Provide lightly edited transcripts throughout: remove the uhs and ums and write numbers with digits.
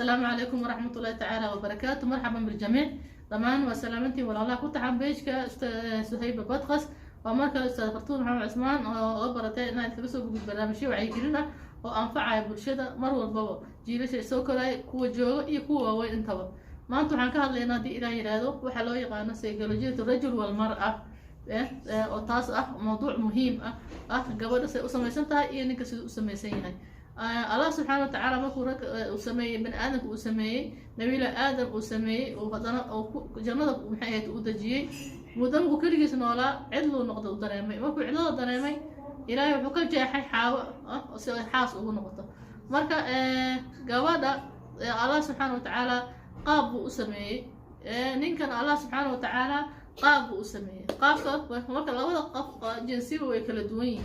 السلام عليكم ورحمة الله تعالى وبركاته. مرحبا بالجميع ضمان وسلامتي ولا الله كنت عم بيشك سهيبة بدخس ومركز أستاذ فرتون محمد عثمان وبرتين إن تبصوا بالبرنامج وعيكلنا وأنفع بالشدة مرة البابا جيلش سوكراي كوا جو يكوا وين انتوا ما أنتوا عن كهذا لنا دي إلى يرادو وحلو يقانا سيكولوجية الرجل والمرأة وتاس موضوع مهم قبل سيسمى سنتها إنك سيسمى سينها الله سبحانه وتعالى مركو رك وسمي بن آدم وسمي نبي آدم وسمي وفضنا جنة وحياة ودجية مدام كل جيس نولا عدلو نقطة ودرامي مركو عدلو درامي إلهي وحكم جاحي حاوى سوي حاس ونقطة مركا جوادا الله سبحانه وتعالى قاب وسمي نينكن الله سبحانه وتعالى قاب وسمي قاب مركا لولا قاب جنسي ويكل دوين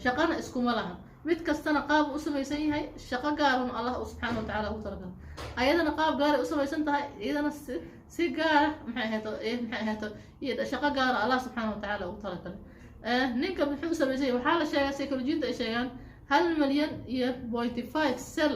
شقنا اسكم لها mid kastana qaab u samaysan yahay shaqo gaaran Allah subhanahu wa ta'ala u talagalay ayadana qaab gaar u samaysan tahay iyadana si gaar maxay ahaato iyada shaqo gaar Allah subhanahu wa ta'ala u talagalay ninka wuxuu sameeyay waxa la sheegay psychologist ay sheegan 1 milyan iyo 0.5 cell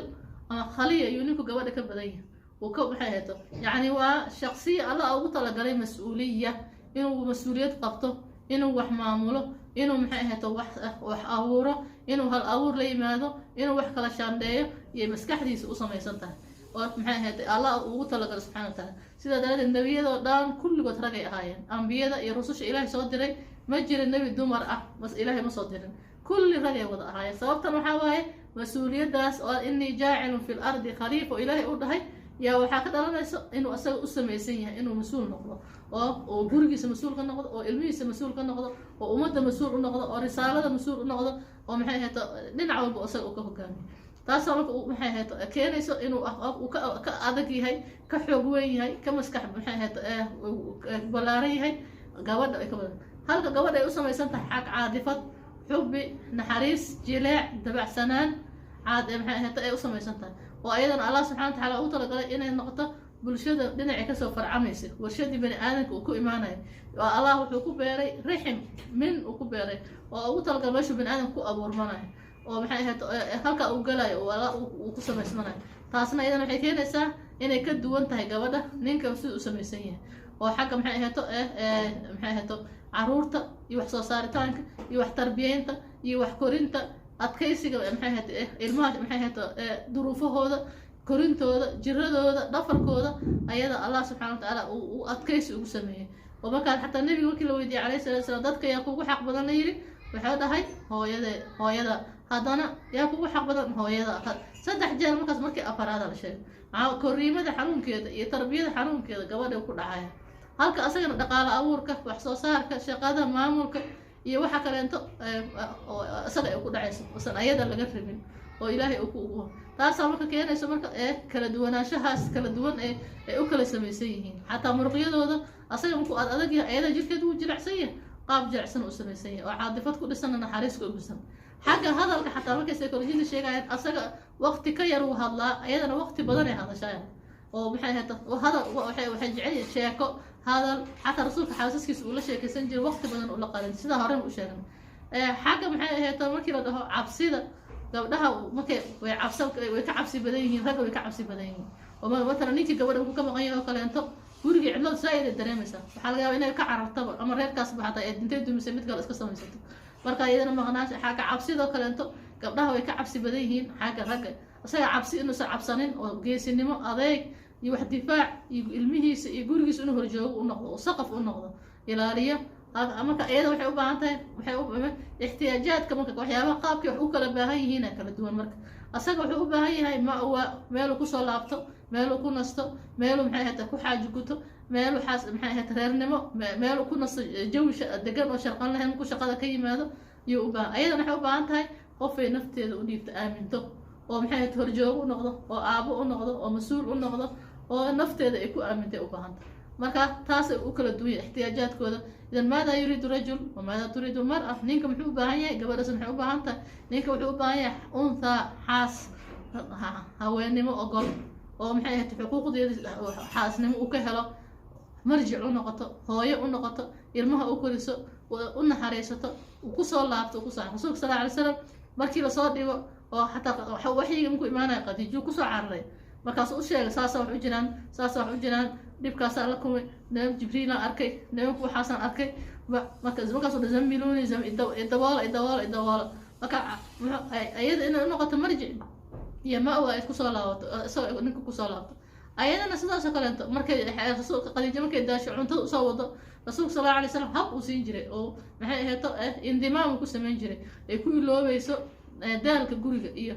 ama khaliya yuninku gabadha ka badan yahay oo ka maxay ahaato yani waa shakhsiya Allah ugu talagalay mas'uuliyad inuu mas'uuliyad qabto inuu wax maamulo inuu maxay ahaato wax abuuro inuu hal abuur la yimaado inuu wax kala shaandheeyo iyo maskaxdiisa u samaysan tahay oo maxay ahaato Allah ugu talagalay subhanahu wa ta'ala sida daradeed nabiyada dhan kulligood rag ay ahaayeen anbiyada iyo rususha Ilaahay soo diray ma jirin nabi dumar ah bas Ilaahay ma soo dirin kulli rag ay wada ahaayeen sababtan waxa waaye mas'uuliyadaas oo inni jaa'ilun fil ardi khalifa Ilaahay u dhahay يا waxaa ka dhalanayso inuu asaga u sameeysan yahay inuu mas'uul noqdo oo gurigiisa mas'uul ka noqdo oo ilmihiisa mas'uul ka noqdo oo ummadda mas'uul u noqdo oo risaalada mas'uul u noqdo oo maxay ahayd dhinac walba asaga uu ka hogaamiyo taas marka maxay ahayd keenayso inuu ka adag yahay ka xoog weyn yahay ka maskax maxay ahayd balaaran yahay gabadha ay ka badan halka gabadha ay u sameeysan tahay xaq caadifad xubbi naxariis jilaac dabacsanaan caad maxay ahayd ay u sameeysan tahay وأيضا الله سبحانه وتعالى أوتر قال إن النقطة بالشدة دنا عكسوا فرعميسه والشدة بني آدم وكو إيمانه والله وحكو بيري رحم من وكو بيري وأوتر قال ماشوا بني آدم كو أبو رمانه ومحي هلك أو قلاي ولا وقصة مسمنه تاسنا إذا محي كين إسا إن يكد وانتهي قبضة نينك وسوء سميسيه وحكم محي هتو محي هتو عرورته يوحصو صارتانك يوح تربيينته يوح كورينته adkaysiga maxay ahayd ilmaha maxay ahayd duruufahooda korintooda jiradooda dhafarkooda ayada Allah subhanahu wa ta'ala uu adkaysi ugu sameeyay oo marka xataa nabiga markii la weydiiyay calayhi salaam dadka yaa kugu xaq badan la yiri waxa dhahay hooyada hadana yaa kugu xaq badan hooyada saddex jeer markii afaraad la sheegay koriimada xanuunkeeda iyo tarbiyada xanuunkeeda gabadha ku dhacay halka asagana dhaqaale abuurka wax soo saarka shaqada maamulka iyo waxa kale inta asaga ay ku dhacayso wasan ayada laga rabin oo Ilaahay uu ku taas marka keenayso marka kala duwanaanshahaas kala duwan ee u kala sameeysan yihiin xataa muruqyadooda asaga markuu adag yahay ayada jirkeedu uu jilicsan yahay qaab jilicsan uu sameeysan yahay oo caadifad ku dhisan naxariis ku dhisan xagga hadalka xataa markay psychologist sheegayaan asaga waqti ka yar uu hadlaa ayadana waqti badan ay hadashaa oo maxay ahayd hadal waxay jecel sheeko هذا حتى رسولك حاسسكيس ولا شيء كسنجر وقت بدن ولا قارن سيدا هرم وشاغن حاجه maxay ahayd markii la dhaho cabsida gabdhaha markay way ka cabsi badan yihiin rag way ka cabsi badan yihiin oo marka ninkii gabadha uu ka maqan yahay oo kale inta guriga cidlo saayid dareemaysa waxa laga yaabaa inay ka cararto ama reerkaas baxda ee intay dumisay mid kale iska samaysato marka iyadana maqnaash xaga cabsida oo kale inta gabdhaha way ka cabsi badan yihiin xaga rag asaga cabsi inuu saabsanin oo geesinimo adeeg يوح دفاع المهيس يقوليس إنه هرجوه ونقضه وسقف ونقضه إلارية أما كأيده وحي أبعانته وحي احتياجات كمان كوحيابا قابك وحوك لباهي هنا كالدوان مرك أساق وحي أباهي هاي ما هو ميلو كسو لابتو ميلو كنستو ميلو محايهة كوحاج كتو ميلو حاس محايهة ريرنمو ميلو كنست جوش دقان وشرقان لهم كو شقادة كي ماذا يوبا أيضا وحي أبعانته قفي نفتي وديفت آمنتو ومحايهة هرجوه ونقضه وآبو ونقضه ومسؤول ونقضه oo nafteeda ay ku aamintay u baahan marka taas uu kala duwan احتياجاتkooda idan maada yuriidu rajul wa maada turiidu mar'a ninka muxuu u baahan yahay gabadhaas muxuu u baahan tahay ninka wuxuu u baahan yahay unta xaas haweenimo ogol oo maxay ahayd xuquuqdeeda xaasnimo uu ka helo marjic u noqoto hooyo u noqoto ilmaha u koriso u naxariisato ku soo laabto ku soo rasuulka sallallahu alayhi wasallam markii la soo dhigo oo xataa waxiga ku iimaanay qadiijo ku soo cararay markaas u sheegay saasa wax u jiraan saasa wax u jiraan dhibkaasaa la kumay nabi jibriil aan arkay nabigu waxaasaan arkay markaas oo zamiluni idawala marka ayada inay noqoto marjic iyo ma waa isku soo laabato isagoo ninka ku soo laabto ayadana sidaas oo kaleeto markay rasuulka Khadiija markay daasho cuntada u soo wado rasuulka sallallahu alayhi wasallam hab uu siin jiray oo maxay ahayd indimaam ku sameyn jiray ay ku iloobayso daalka guriga iyo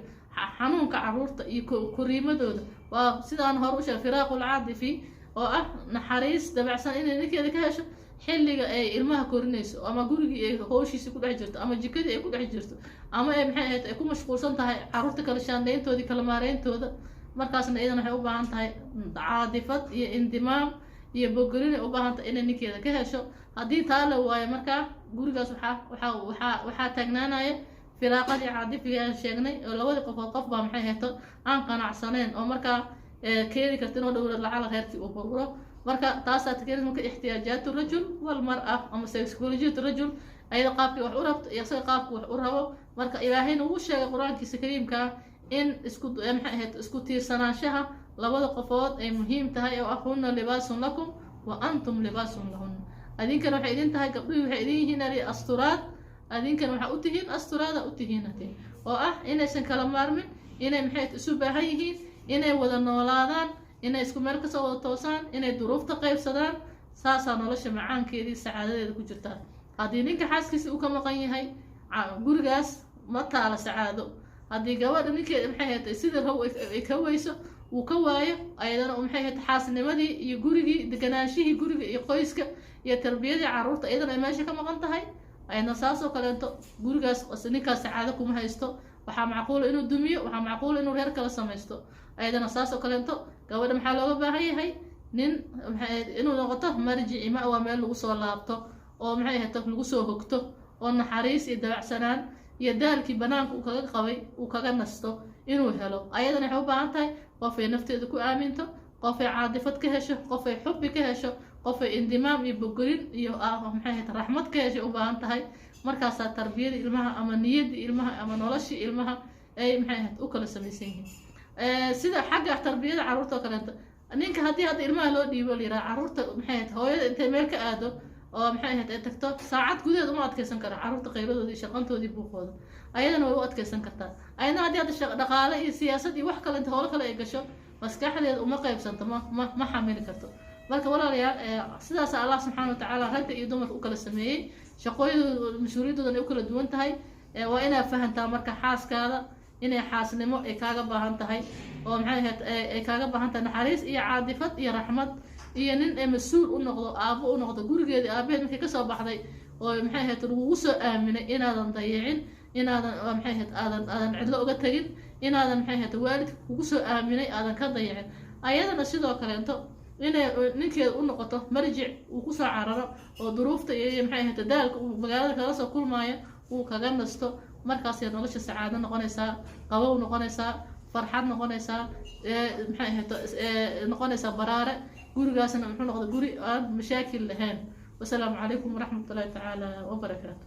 xanuunka caruurta iyo koriimadooda waa sidaan hor u sheegay firaaqul caadifi oo ah naxariis dabacsan inay ninkeeda ka hesho xilliga ay ilmaha korinayso ama gurigii ay hawshiisa ku dhex jirto ama jikadii ay ku dhex jirto ama ay maxay ahayd ay ku mashquulsan tahay caruurta kala shaandhayntoodii kala maareyntooda markaasna idan waxay u baahan tahay caadifad iyo indimaam iyo bogorin u baahan tahay inay ninkeeda ka hesho haddii taa la waayo markaa gurigaas waxaa taagnaanaya firaaqadii caadifiga aan sheegnay oo labadii qof baa maxay ahayd aan qanacsaneen oo markaa keeni karta inuu dhowr lacag reerkii uu burburo marka taasaa keeni marka ihtiyaajaatu rajul wal mar'a ama psychology rajul ayada qaabkii wax u rabto iyo isaga qaabkii wax u rabo marka ilaahayna uu sheegay quraankiisa kariimka in isku tiirsanaanshaha labada qofood ay muhiim tahay oo ahunna libaasun lakum wa antum libaasun lahun adinkana waxay idin tahay gabdhuhu waxay idin yihiin asturaad adinkana waxa u tihiin asturaada u tihiinatay oo ah inaysan kala maarmin inay maxay isu baahan yihiin inay wada noolaadaan inay isku meel ka soo wada toosaan inay duruufta qaybsadaan saasaa nolosha macaankeedii sacaadadeeda ku jirtaa haddii ninka xaaskiisa uu ka maqan yahay gurigaas ma taala sacaado haddii gabadha ninkeeda maxay ahayd sida raw ay ka weyso uu ka waayo ayadana maxay ahayd xaasnimadii iyo gurigii deganaanshihii guriga iyo qoyska iyo tarbiyadii caruurta ayadana ay meesha ka maqan tahay ayadna saasoo kaleento gurigaas ninkaas sacaado kuma haysto waxaa macquula inuu dumiyo waxaa macquula inuu reer kala samaysto ayadana saasoo kaleento gabadha maxaa looga baahan yahay nin inuu noqoto marjici ma waa meel lagu soo laabto oo maxay ahayd lagu soo hogto oo naxariis iyo dabacsanaan iyo daalkii banaanka uu kaga qabay uu kaga nasto inuu helo ayadana waxay u baahan tahay qof ay nafteeda ku aaminto qof ay caadifad ka hesho qof ay xubbi ka hesho qof ay indimaam iyo bogorin iyo maxay ahayd raxmad ka hesho u baahan tahay markaasaa tarbiyada ilmaha ama niyada ilmaha ama noloshii ilmaha ay maxay ahayd u kala samaysan yihiin sida xagga tarbiyada caruurta oo kaleeto ninka haddii hadda ilmaha loo dhiibo la yiraahdo caruurta maxay ahayd hooyada intay meel ka aado oo maxay ahayd ay tagto saacad gudaheed uma adkeysan karo caruurta qayladooda iyo shaqantoodii buuqooda ayadana way u adkeysan kartaa ayadana haddii hadda dhaqaale iyo siyaasad iyo wax kale inta howlo kale ay gasho maskaxdeeda uma qaybsanto ma xamili karto marka walaalayaal sidaas Allah subhanahu wa ta'ala ragga iyo dumarka u kala sameeyay shaqooyadooda mas'uuliyadooda ay u kala duwan tahay waa inaad fahantaa marka xaaskaada inay xaasnimo ay kaaga baahan tahay oo maxay ahayd ay kaaga baahan tahay naxariis iyo caadifad iyo raxmad iyo nin ay mas'uul u noqdo aabo u noqdo gurigeeda aabaheed markay ka soo baxday oo maxay ahayd lagu soo aaminay inaadan dayicin inaadan maxay ahayd aadan cidlo uga tagin inaadan maxay ahayd waalidka kugu soo aaminay aadan ka dayicin ayadana sidoo kaleento inay ninkeeda u noqoto marjic uu ku soo cararo oo duruufta iyo maxay ahayd daalka uu magaalada kala soo kulmaayo uu kaga nasto markaas ay nolosha sacaado noqonaysaa qabow noqonaysaa farxad noqonaysaa maxay ahayd noqonaysaa baraare gurigaasna muxuu noqday guri aan mashaakil lahayn wasalaamu calaykum waraxmatullaahi tacaala wabarakaatu